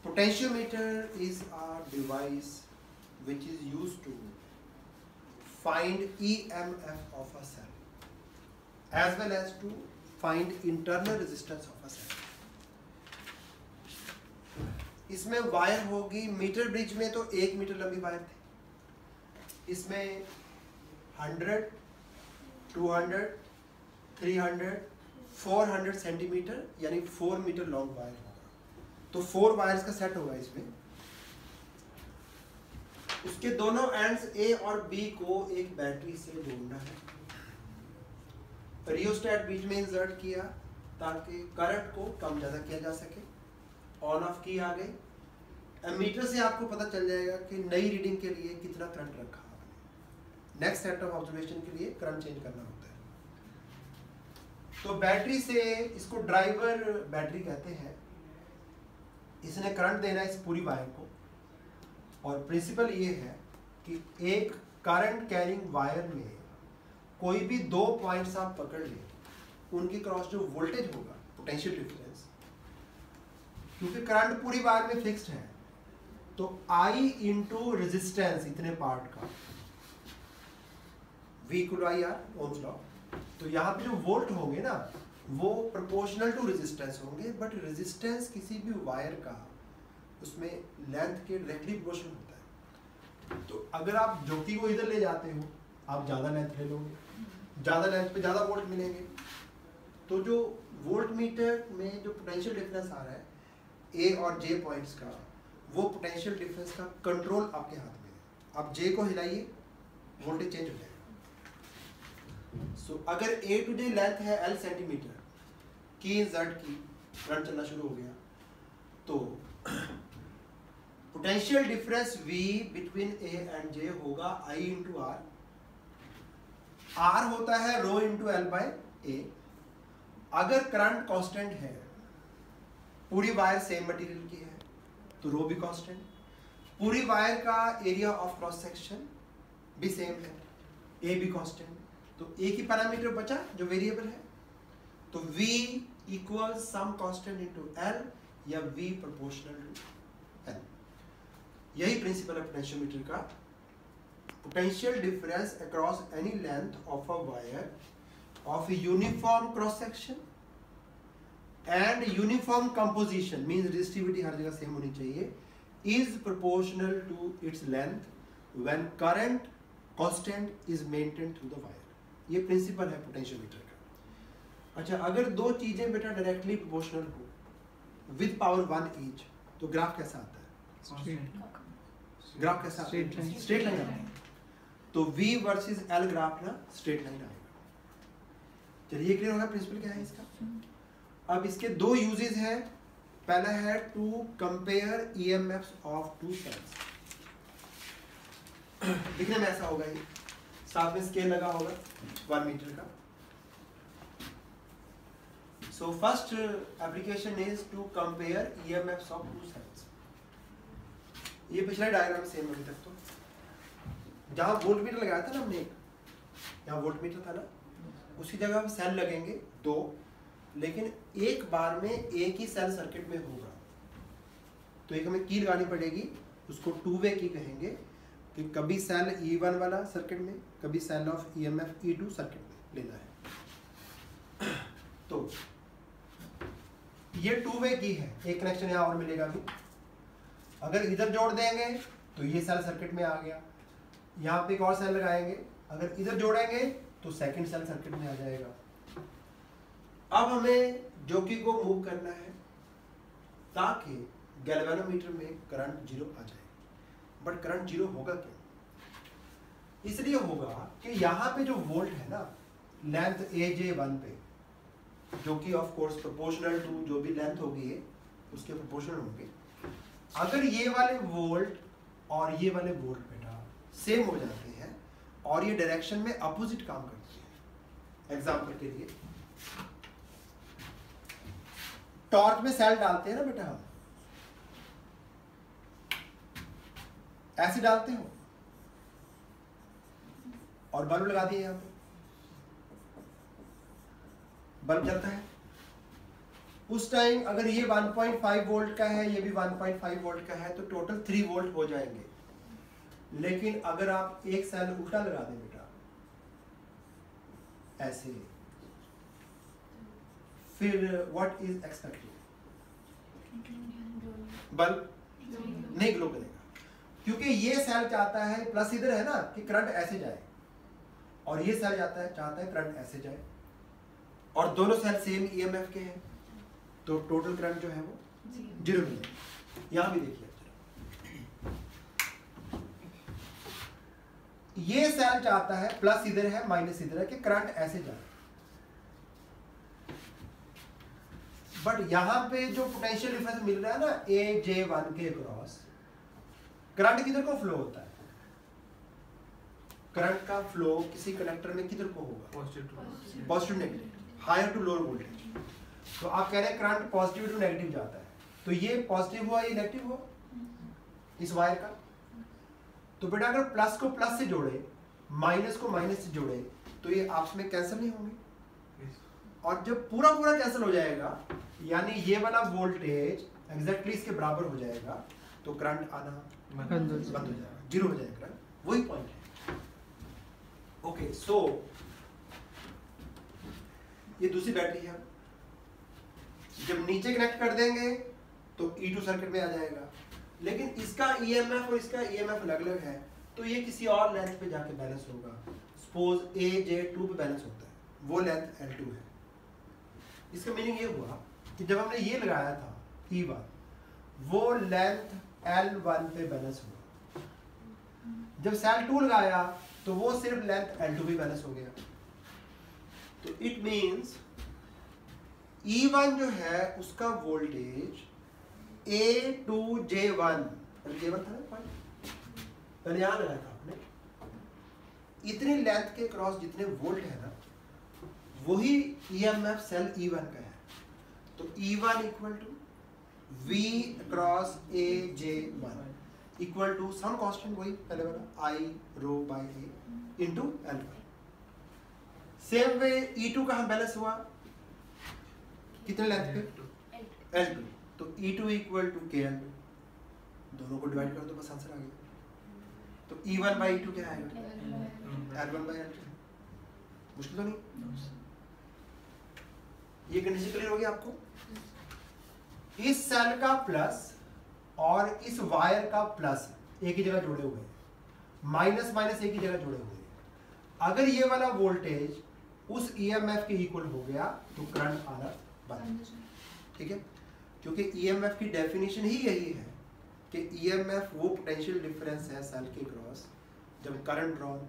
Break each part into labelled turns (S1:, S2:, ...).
S1: Potentiometer is a device which is used to find EMF of a cell as well as to find internal resistance of a cell. इसमें wire होगी, metre bridge में तो 1 metre लंबी wire थी, इसमें 100, 200, 300, 400 centimetre यानी 4 metre long wire होगा। तो 4 वायर्स का सेट होगा इसमें। उसके दोनों एंड्स ए और बी को एक बैटरी से जोड़ना है। रियोस्टेट बीच में इंसर्ट किया ताकि करंट को कम ज़्यादा किया जा सके। ऑन ऑफ की आ गई। एमीटर से आपको पता चल जाएगा कि नई रीडिंग के लिए कितना करंट रखा आपने। नेक्स्ट सेट ऑफ ऑब्जर्वेशन के लिए करंट चेंज करना होता है। तो बैटरी से, इसको ड्राइवर बैटरी कहते हैं, इसने करंट देना है इस पूरी वायर को। और प्रिंसिपल ये है कि एक करंट कैरिंग वायर में कोई भी 2 पॉइंट्स आप पकड़ लें, उनके क्रॉस जो वोल्टेज होगा, पोटेंशियल डिफरेंस, क्योंकि करंट पूरी वायर में फिक्स्ड है, तो I इंटू रेजिस्टेंस इतने पार्ट का, V equal I R, Ohm's law. तो यहाँ पे जो वोल्ट होंगे ना, वो प्रोपोर्शनल टू रेजिस्टेंस होंगे, बट रेजिस्टेंस किसी भी वायर का उसमें लेंथ के डायरेक्टली प्रोपोर्शनल होता है। तो अगर आप ज्योति को इधर ले जाते हो, आप ज़्यादा लेंथ ले लोगे, ज़्यादा लेंथ पे ज़्यादा वोल्ट मिलेंगे। तो जो वोल्ट मीटर में जो पोटेंशियल डिफरेंस आ रहा है ए और जे पॉइंट्स का, वो पोटेंशियल डिफरेंस का कंट्रोल आपके हाथ में है। आप जे को हिलाइए, वोल्टेज चेंज हो जाएगा। सो अगर ए टू जे लेंथ है L सेंटीमीटर की, इंसर्ट की, करंट चलना शुरू हो गया, तो potential difference V between A and J होगा I इंटू आर। R होता है rho into L bye A। अगर करंट कांस्टेंट है, पूरी वायर सेम मटेरियल की है, तो रो भी कांस्टेंट। पूरी वायर का एरिया ऑफ क्रॉस सेक्शन भी सेम है, A भी कांस्टेंट। तो एक ही पैरामीटर बचा जो वेरिएबल है, तो V equal some constant into L या V प्रोपोर्शनल टू L। यही प्रिंसिपल है पोटेंशियोमीटर का। Potential difference across any length of a wire of uniform cross section and uniform composition, means resistivity हर जगह सेम होनी चाहिए, is proportional to its length when current constant is maintained through the wire. ये principle है potentiometer का। अच्छा, अगर दो चीजें बेटा डायरेक्टली प्रोपोर्शनल हो विद पावर 1 ईच, तो ग्राफ कैसा आता है? ग्राफ कैसा? स्ट्रेट लाइन आता है। तो V वर्सेस L ग्राफ ना स्ट्रेट लाइन आएगा। चलिए, क्लियर होगा प्रिंसिपल क्या है इसका। अब इसके 2 यूजेस हैं। पहला है to compare EMFs of 2 cells. दिखने में ऐसा होगा, ये साथ में स्केल लगा होगा 1 मीटर का। So first application is to compare EMFs of 2 cells. ये पिछला डायग्राम सेम अभी तक। तो जहां वोल्ट मीटर लगाया था ना हमने, यहाँ वोल्ट मीटर था ना, उसी जगह हम सेल लगेंगे 2, लेकिन एक बार में एक ही सेल सर्किट में होगा। तो एक हमें की लगानी पड़ेगी, उसको 2 वे की कहेंगे, कि कभी सेल E1 वाला सर्किट में, कभी cell of EMF E2 circuit में लेना है। तो ये 2 वे की है, एक कनेक्शन यहाँ और मिलेगा भी। अगर इधर जोड़ देंगे तो ये सेल सर्किट में आ गया, यहाँ पे एक और सेल लगाएंगे, अगर इधर जोड़ेंगे तो सेकंड सेल सर्किट में आ जाएगा। अब हमें ज्योति को मूव करना है ताकि गैल्वेनोमीटर में करंट 0 आ जाए। बट करंट 0 होगा क्यों? इसलिए होगा कि यहाँ पे जो वोल्ट है ना, लेंथ AJ1 पे, जो कि ऑफ कोर्स प्रोपोर्शनल टू जो भी लेंथ होगी उसके प्रोपोर्शनल होंगे। अगर ये वाले वोल्ट और ये वाले वोल्ट बेटा सेम हो जाते हैं और ये डायरेक्शन में अपोजिट काम करते हैं। एग्जांपल के लिए, टॉर्च में सेल डालते हैं ना बेटा, हम ऐसे डालते हो और बल्ब लगा दिए, यहाँ पे बल्ब जलता है। उस टाइम अगर ये 1.5 वोल्ट का है, ये भी 1.5 वोल्ट का है, तो टोटल 3 वोल्ट हो जाएंगे। लेकिन अगर आप एक सेल उल्टा लगा दें बेटा, ऐसे, फिर व्हाट इज एक्सपेक्टेड? बल्ब नहीं ग्लो करेगा, क्योंकि ये सेल चाहता है, प्लस इधर है ना कि करंट ऐसे जाए, और ये सेल चाहता है करंट ऐसे जाए, और दोनों सेल सेम ईएमएफ के हैं, तो टोटल करंट जो है वो 0 मिलेगा। यहां भी देखिए, ये सेल चाहता है, प्लस इधर है माइनस इधर है, कि करंट ऐसे जाए, बट यहां पे जो पोटेंशियल डिफरेंस मिल रहा है ना AJ1 के अक्रॉस, करंट किधर को फ्लो होता है? करंट का फ्लो किसी कंडक्टर में किधर को होगा? Positive negative, higher to lower voltage. तो आप कह रहे हैं करंट पॉजिटिव टू नेगेटिव जाता है, तो ये पॉजिटिव हुआ, ये नेगेटिव हुआ इस वायर का। तो बेटा अगर प्लस को प्लस से जोड़े, माइनस को माइनस से जोड़े, तो ये आपस में कैंसिल नहीं होंगे, और जब पूरा पूरा कैंसिल हो जाएगा, यानी ये वाला वोल्टेज एग्जैक्टली इसके बराबर हो जाएगा, तो करंट आना बंद हो जाएगा, 0 हो जाएगा करंट। वही पॉइंट है। ओके, सो ये दूसरी बैटरी है, जब नीचे कनेक्ट कर देंगे तो E2 सर्किट में आ जाएगा, लेकिन इसका EMF और इसका EMF अलग अलग है, तो ये किसी और लेंथ पे जाके बैलेंस होगा। सपोज AJ2 पे बैलेंस होता है, वो लेंथ L2 है। इसका मीनिंग ये हुआ कि जब हमने ये लगाया था E1, वो लेंथ L1 पे बैलेंस हुआ। जब सेल 2 लगाया तो वो सिर्फ लेंथ L2 पे बैलेंस हो गया। तो इट मींस E1 जो है उसका वोल्टेज A2J1 था ना पॉइंट, पहले यहां लगाया था आपने, इतनी लेंथ के क्रॉस जितने वोल्ट है ना, वही EMF सेल E1 का है। तो E1 equal to V cross AJ1 equal to some constant, वही पहले वाला I rho by A into L1। Same way E2 कहां बैलेंस हुआ, कितने लेंथ पे? L2। तो E2 इक्वल टू KL2, दोनों को डिवाइड कर दो, बस आंसर आ गया। तो E1 बाई E2 क्या आएगा? L1 by L2। मुश्किल तो नहीं? ये कंडीशन क्लियर हो गई आपको? इस सेल का प्लस और इस वायर का प्लस एक ही जगह जुड़े हुए हैं, माइनस माइनस एक ही जगह जुड़े हुए हैं। अगर ये वाला वोल्टेज उस EMF के इक्वल हो गया तो करंट आना बंद। ठीक है, क्योंकि EMF की डेफिनेशन ही यही है कि EMF वो पोटेंशियल डिफरेंस है सेल के क्रॉस, जब करंट ड्रॉप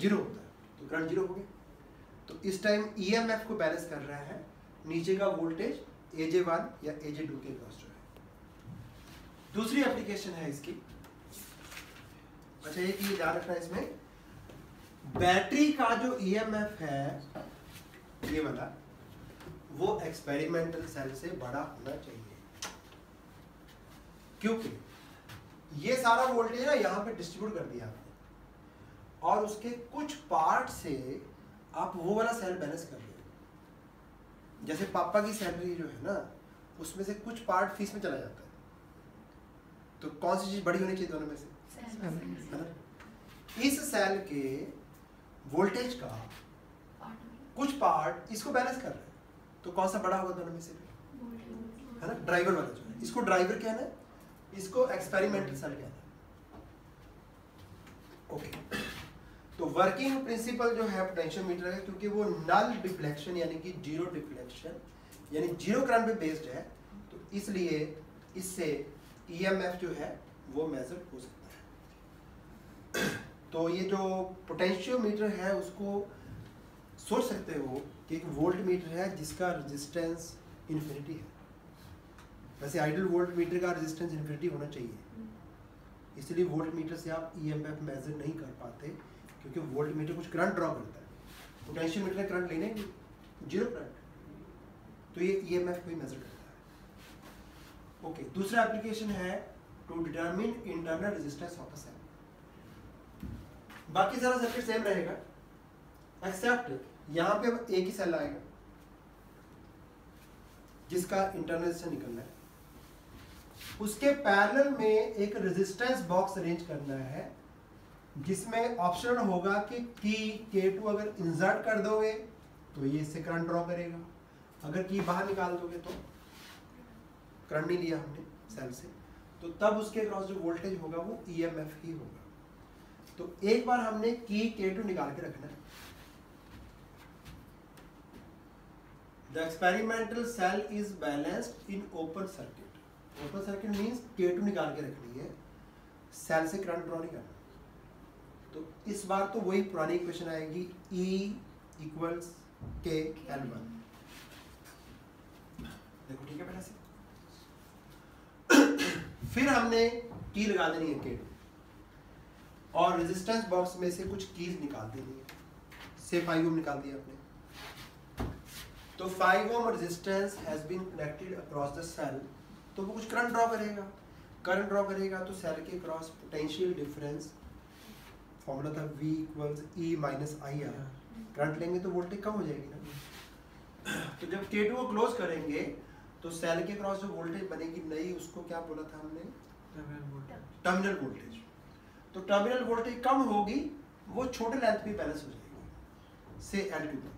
S1: 0 होता है तो करंट 0 हो गया। तो इस टाइम EMF को बैलेंस कर रहा है नीचे का वोल्टेज AJ1 या AJ2 के क्रॉस जो है। दूसरी एप्लीकेशन है इसकी, अच्छा एक ये ध्यान रखना है, इसमें बैटरी का जो EMF है ये वाला, वो एक्सपेरिमेंटल सेल से बड़ा होना चाहिए, क्योंकि ये सारा वोल्टेज ना यहाँ पे डिस्ट्रीब्यूट कर दिया आपने, और उसके कुछ पार्ट से आप वो वाला सेल बैलेंस कर रहे हो। जैसे पापा की सैलरी जो है ना, उसमें से कुछ पार्ट फीस में चला जाता है, तो कौन सी चीज बड़ी होनी चाहिए दोनों में से? है ना? इस सेल के वोल्टेज का कुछ पार्ट इसको बैलेंस कर रहे हैं, तो कौन सा बड़ा होगा दोनों में से? है ना, ड्राइवर वाला जो है, इसको ड्राइवर कहना है, इसको एक्सपेरिमेंटल सेल कहना है। ओके, तो वर्किंग प्रिंसिपल जो है पोटेंशियोमीटर है, क्योंकि वो नल डिफ्लेक्शन यानी कि जीरो डिफ्लेक्शन यानी जीरो करंट पे बेस्ड है, तो इसलिए इससे EMF जो है वो मेजर हो सकता है। तो ये जो पोटेंशियोमीटर है उसको सोच सकते हो कि एक वोल्ट मीटर है जिसका रेजिस्टेंस इन्फिनिटी है। वैसे आइडियल वोल्ट मीटर का रेजिस्टेंस इन्फिनिटी होना चाहिए, इसलिए वोल्ट मीटर से आप EMF मेजर नहीं कर पाते, क्योंकि वोल्ट मीटर कुछ करंट ड्रॉ करता है, पोटेंशियोमीटर ने करंट लेने नहीं, जीरो करंट, तो ये EMF को ही मेजर करता है। ओके, दूसरा एप्लीकेशन है to determine internal resistance of a cell. बाकी सारा सर्किट सेम रहेगा, एक्सेप्ट यहाँ पे एक ही सेल आएगा, जिसका इंटरनल से निकलना है, उसके पैरेलल में एक रेजिस्टेंस बॉक्स अरेंज करना है जिसमें ऑप्शन होगा कि की K2 अगर इंसर्ट कर दोगे तो ये इससे करंट ड्रॉ करेगा, अगर की बाहर निकाल दोगे तो करंट नहीं लिया हमने सेल से, तो तब उसके क्रॉस जो वोल्टेज होगा वो EMF ही होगा। तो एक बार हमने की K2 निकाल के रखना है। The experimental cell is balanced in open circuit. Open circuit means K2 निकाल के रखनी है, सेल से करंट ड्रॉ नहीं करना। तो इस बार तो वही पुरानी इक्वेशन आएगी, E इक्वल्स K L1। देखो ठीक है बेटा से। फिर हमने की लगा देनी है K2 और रेजिस्टेंस बॉक्स में से कुछ कीज निकाल देनी है। से 5 ओम निकाल दिया आपने, तो 5 ohm resistance has been connected across the cell, तो वो कुछ करंट ड्रॉ करेगा। करंट ड्रॉ करेगा तो सेल के क्रॉस पोटेंशियल डिफरेंस, फॉर्मूला था V equals E minus IR, current लेंगे तो वोल्टेज कम हो जाएगी ना। तो जब K2 को क्लोज करेंगे तो सेल के क्रॉस जो वोल्टेज बनेगी नई, उसको क्या बोला था हमने, टर्मिनल वोल्टेज। तो टर्मिनल वोल्टेज कम होगी, वो छोटे लेंथ पे बैलेंस हो जाएगी से L2 पर।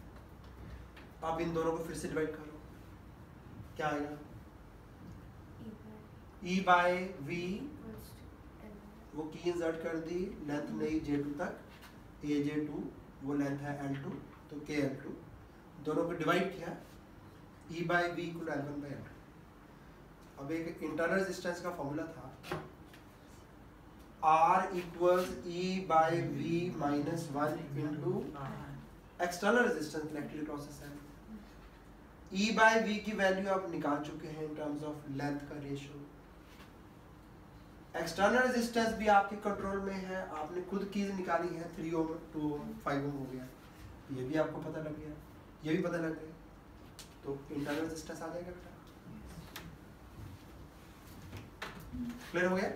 S1: अब इन दोनों को फिर से डिवाइड करो, क्या आएगा, E बाय V, वो की इंसर्ट कर दी, लेंथ नई J2 तक, AJ2 वो लेंथ है L2, तो KL2, दोनों को डिवाइड किया, E by V equal L1 by L2। अब एक इंटरनल रेजिस्टेंस का फॉर्मूला था, R equals E by V minus 1 into external resistance connected across the cell. E by V की वैल्यू आप निकाल चुके हैं इन टर्म्स ऑफ लेंथ का रेशियो। एक्सटर्नल रेजिस्टेंस भी आपके कंट्रोल में है, आपने खुद कीज निकाली है, 3 ओम 2 ओम 5 ओम हो गया, ये भी आपको पता लग गया, ये भी पता लग गया, तो इंटरनल रेजिस्टेंस आ जाएगा बेटा। क्लियर हो गया?